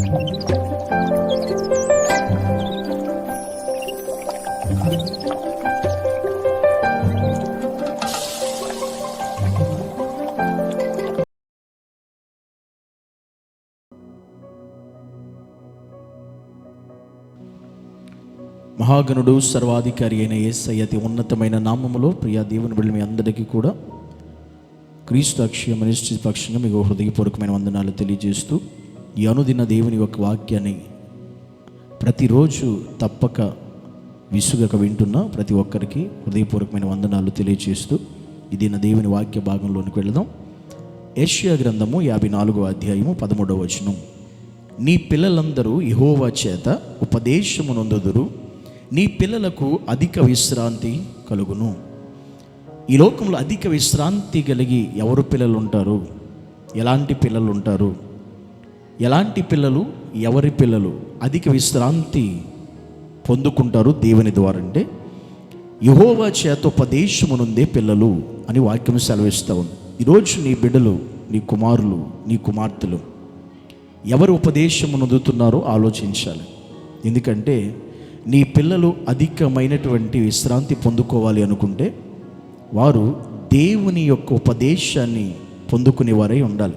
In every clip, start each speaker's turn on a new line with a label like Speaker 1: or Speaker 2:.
Speaker 1: మహాగణుడు సర్వాధికారి అయిన యేసయ్య అతి ఉన్నతమైన నామములో ప్రియా దేవుని బిడ్డల మీ అందరికీ కూడా క్రీస్తు అక్షయ మినిస్ట్రీ పక్షంగా మీకు హృదయపూర్వకమైన వందనాలు తెలియజేస్తూ ఈ అనుదిన దేవుని యొక్క వాక్యాన్ని ప్రతిరోజు తప్పక విసుగక వింటున్న ప్రతి ఒక్కరికి హృదయపూర్వకమైన వందనాలు తెలియజేస్తూ ఇది నా దేవుని వాక్య భాగంలోనికి వెళదాం. యెషయా గ్రంథము 54వ అధ్యాయము 13వ వచనం. నీ పిల్లలందరూ యెహోవా చేత ఉపదేశము నొందుదురు, నీ పిల్లలకు అధిక విశ్రాంతి కలుగును. ఈ లోకంలో అధిక విశ్రాంతి కలిగి ఎవరు పిల్లలు ఉంటారు? ఎలాంటి పిల్లలు ఉంటారు? ఎలాంటి పిల్లలు, ఎవరి పిల్లలు అధిక విశ్రాంతి పొందుకుంటారు దేవుని ద్వారా అంటే యెహోవా చేత ఉపదేశము నొందే పిల్లలు అని వాక్యం సెలవిస్తూ ఉంది. ఈరోజు నీ బిడ్డలు, నీ కుమారులు, నీ కుమార్తెలు ఎవరు ఉపదేశము నొందుతున్నారో ఆలోచించాలి. ఎందుకంటే నీ పిల్లలు అధికమైనటువంటి విశ్రాంతి పొందుకోవాలి అనుకుంటే వారు దేవుని యొక్క ఉపదేశాన్ని పొందుకునేవారై ఉండాలి.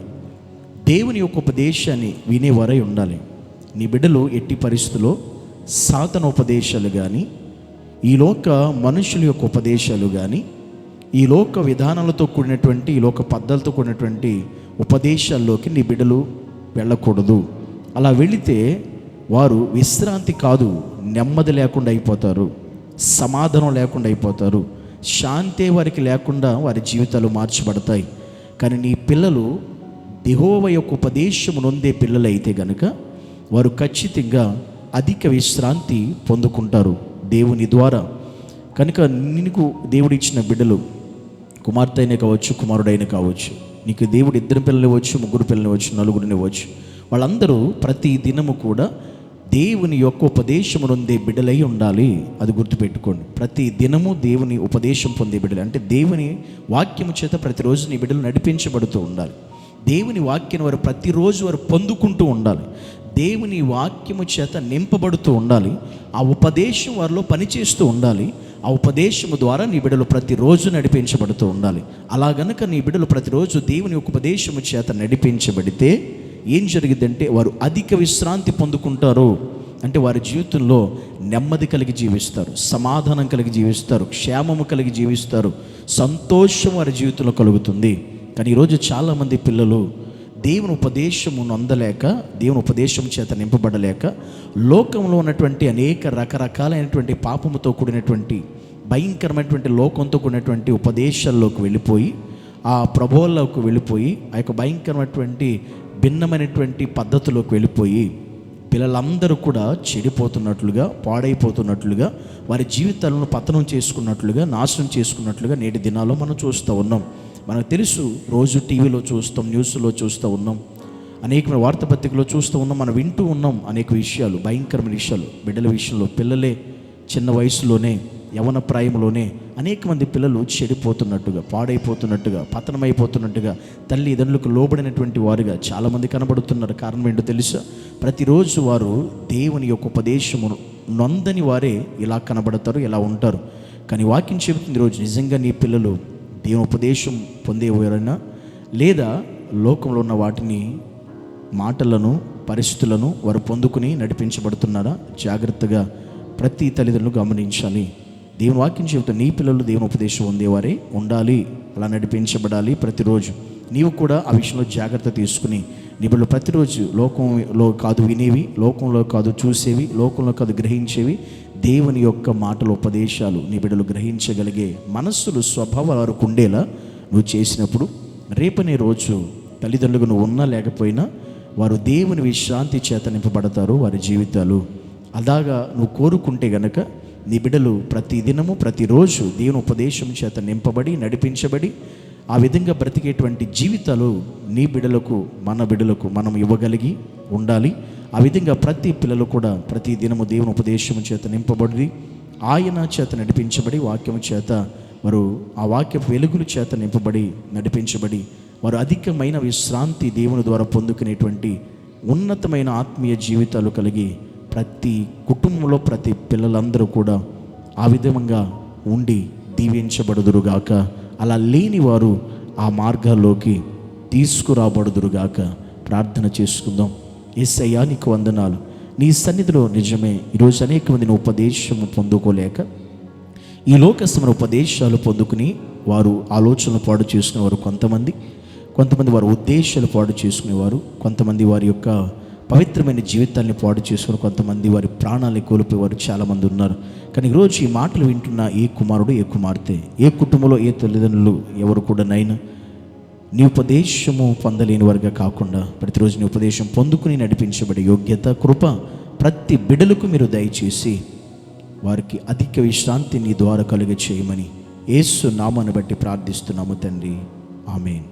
Speaker 1: దేవుని యొక్క ఉపదేశాన్ని వినేవారై ఉండాలి. నీ బిడ్డలు ఎట్టి పరిస్థితుల్లో సాతన ఉపదేశాలు కానీ, ఈ లోక మనుషుల యొక్క ఉపదేశాలు కానీ, ఈ లోక విధానాలతో కూడినటువంటి, ఈ లోక పద్ధతులతో కూడినటువంటి ఉపదేశాల్లోకి నీ బిడ్డలు వెళ్ళకూడదు. అలా వెళితే వారు విశ్రాంతి కాదు, నెమ్మది లేకుండా అయిపోతారు, సమాధానం లేకుండా అయిపోతారు, శాంతి వారికి లేకుండా వారి జీవితాలు మార్చబడతాయి. కానీ నీ పిల్లలు యెహోవా యొక్క ఉపదేశము నొందే పిల్లలు అయితే గనుక వారు ఖచ్చితంగా అధిక విశ్రాంతి పొందుకుంటారు దేవుని ద్వారా. కనుక నీకు దేవుడిచ్చిన బిడ్డలు కుమార్తె అయినా కావచ్చు, కుమారుడైనా కావచ్చు, నీకు దేవుడు 2 పిల్లలు ఇవ్వచ్చు, 3 పిల్లలు ఇవ్వచ్చు, 4 ఇవ్వచ్చు. వాళ్ళందరూ ప్రతి దినము కూడా దేవుని యొక్క ఉపదేశము నొందే బిడ్డలై ఉండాలి. అది గుర్తుపెట్టుకోండి. ప్రతి దినము దేవుని ఉపదేశం పొందే బిడ్డలు అంటే దేవుని వాక్యము చేత ప్రతిరోజు నీ బిడ్డలు నడిపించబడుతూ ఉండాలి. దేవుని వాక్యం వారు ప్రతిరోజు వారు పొందుకుంటూ ఉండాలి. దేవుని వాక్యము చేత నింపబడుతూ ఉండాలి. ఆ ఉపదేశం వారిలో పనిచేస్తూ ఉండాలి. ఆ ఉపదేశము ద్వారా నీ బిడ్డలు ప్రతిరోజు నడిపించబడుతూ ఉండాలి. అలా గనక నీ బిడ్డలు ప్రతిరోజు దేవుని ఉపదేశము చేత నడిపించబడితే ఏం జరిగిద్దంటే వారు అధిక విశ్రాంతి పొందుకుంటారు. అంటే వారి జీవితంలో నెమ్మది కలిగి జీవిస్తారు, సమాధానం కలిగి జీవిస్తారు, క్షేమము కలిగి జీవిస్తారు, సంతోషం వారి జీవితంలో కలుగుతుంది. కానీ ఈరోజు చాలామంది పిల్లలు దేవుని ఉపదేశము నొందలేక, దేవుని ఉపదేశం చేత నింపబడలేక లోకంలో ఉన్నటువంటి అనేక రకరకాలైనటువంటి పాపముతో కూడినటువంటి భయంకరమైనటువంటి లోకంతో కూడినటువంటి ఉపదేశాల్లోకి వెళ్ళిపోయి, ఆ ప్రభువుల్లోకి వెళ్ళిపోయి, ఆ యొక్క భయంకరమైనటువంటి భిన్నమైనటువంటి పద్ధతిలోకి వెళ్ళిపోయి పిల్లలందరూ కూడా చెడిపోతున్నట్లుగా, పాడైపోతున్నట్లుగా, వారి జీవితాలను పతనం చేసుకున్నట్లుగా, నాశనం చేసుకున్నట్లుగా నేటి దినాల్లో మనం చూస్తూ ఉన్నాం. మనకు తెలుసు, రోజు టీవీలో చూస్తాం, న్యూస్లో చూస్తూ ఉన్నాం, అనేకమైన వార్తాపత్రికలో చూస్తూ ఉన్నాం, మనం వింటూ ఉన్నాం అనేక విషయాలు, భయంకరమైన విషయాలు. బిడ్డల విషయంలో పిల్లలే చిన్న వయసులోనే, యవన ప్రాయంలోనే అనేక మంది పిల్లలు చెడిపోతున్నట్టుగా, పాడైపోతున్నట్టుగా, పతనమైపోతున్నట్టుగా, తల్లిదండ్రులకు లోబడినటువంటి వారుగా చాలామంది కనబడుతున్నారు. కారణం ఏంటో తెలుసా? ప్రతిరోజు వారు దేవుని యొక్క ఉపదేశము నొందని వారే ఇలా కనబడతారు, ఇలా ఉంటారు. కానీ వాక్యం చెబుతుంది ఈరోజు నిజంగా నీ పిల్లలు దేవుని ఉపదేశం పొందేవారైనా లేదా లోకంలో ఉన్న వాటిని, మాటలను, పరిస్థితులను వారు పొందుకుని నడిపించబడుతున్నారా? జాగ్రత్తగా ప్రతి తల్లిదండ్రులు గమనించాలి. దేవుని వాక్యం చెబుతాను, నీ పిల్లలు దేవుని ఉపదేశం పొందేవారే ఉండాలి, అలా నడిపించబడాలి. ప్రతిరోజు నీవు కూడా ఆ విషయంలో జాగ్రత్త తీసుకుని నీ బిడ్డలు ప్రతిరోజు లోకంలో కాదు వినేవి, లోకంలో కాదు చూసేవి, లోకంలో కాదు గ్రహించేవి, దేవుని యొక్క మాటల ఉపదేశాలు నీ బిడ్డలు గ్రహించగలిగే మనస్సులు, స్వభావాలు వారికి ఉండేలా నువ్వు చేసినప్పుడు రేపనే రోజు తల్లిదండ్రులకు నువ్వు ఉన్నా లేకపోయినా వారు దేవుని విశ్రాంతి చేత నింపబడతారు వారి జీవితాలు. అలాగా నువ్వు కోరుకుంటే గనక నీ బిడ్డలు ప్రతి దినము, ప్రతిరోజు దేవుని ఉపదేశం చేత నింపబడి, నడిపించబడి ఆ విధంగా బ్రతికేటువంటి జీవితాలు నీ బిడ్డలకు, మన బిడ్డలకు మనం ఇవ్వగలిగి ఉండాలి. ఆ విధంగా ప్రతి పిల్లలు కూడా ప్రతి దినము దేవుని ఉపదేశం చేత నింపబడి, ఆయన చేత నడిపించబడి, వాక్యం చేత వారు ఆ వాక్య వెలుగుల చేత నింపబడి, నడిపించబడి వారు అధికమైన విశ్రాంతి దేవుని ద్వారా పొందుకునేటువంటి ఉన్నతమైన ఆత్మీయ జీవితాలు కలిగి ప్రతి కుటుంబంలో ప్రతి పిల్లలందరూ కూడా ఆ విధంగా ఉండి దీవించబడుదురుగాక. అలా లేని వారు ఆ మార్గాల్లోకి తీసుకురాబడుదురుగాక. ప్రార్థన చేసుకుందాం. యేసయ్యా నీకు వందనాలు. నీ సన్నిధిలో నిజమే ఈరోజు అనేక మందిని ఉపదేశము పొందుకోలేక ఈ లోకస్తున్న ఉపదేశాలు పొందుకుని వారు ఆలోచనలు పాడు చేసుకునేవారు కొంతమంది వారి ఉద్దేశాలు పాడు చేసుకునేవారు, కొంతమంది వారి యొక్క పవిత్రమైన జీవితాన్ని పాడు చేసుకుని కొంతమంది వారి ప్రాణాలను కోల్పోయేవారు చాలామంది ఉన్నారు. కానీ ఈరోజు ఈ మాటలు వింటున్న ఏ కుమారుడు ఏ కుమార్తె ఏ కుటుంబంలో ఏ తల్లిదండ్రులు ఎవరు కూడా నైనా నీ ఉపదేశము పొందలేని వారుగా కాకుండా ప్రతిరోజు నీ ఉపదేశం పొందుకుని నడిపించబడే యోగ్యత కృప ప్రతి బిడ్డలకు మీరు దయచేసి వారికి అధిక విశ్రాంతి నీ ద్వారా కలుగ చేయమని యేసు నామాన్ని బట్టి ప్రార్థిస్తున్నాము తండ్రి. ఆమేన్.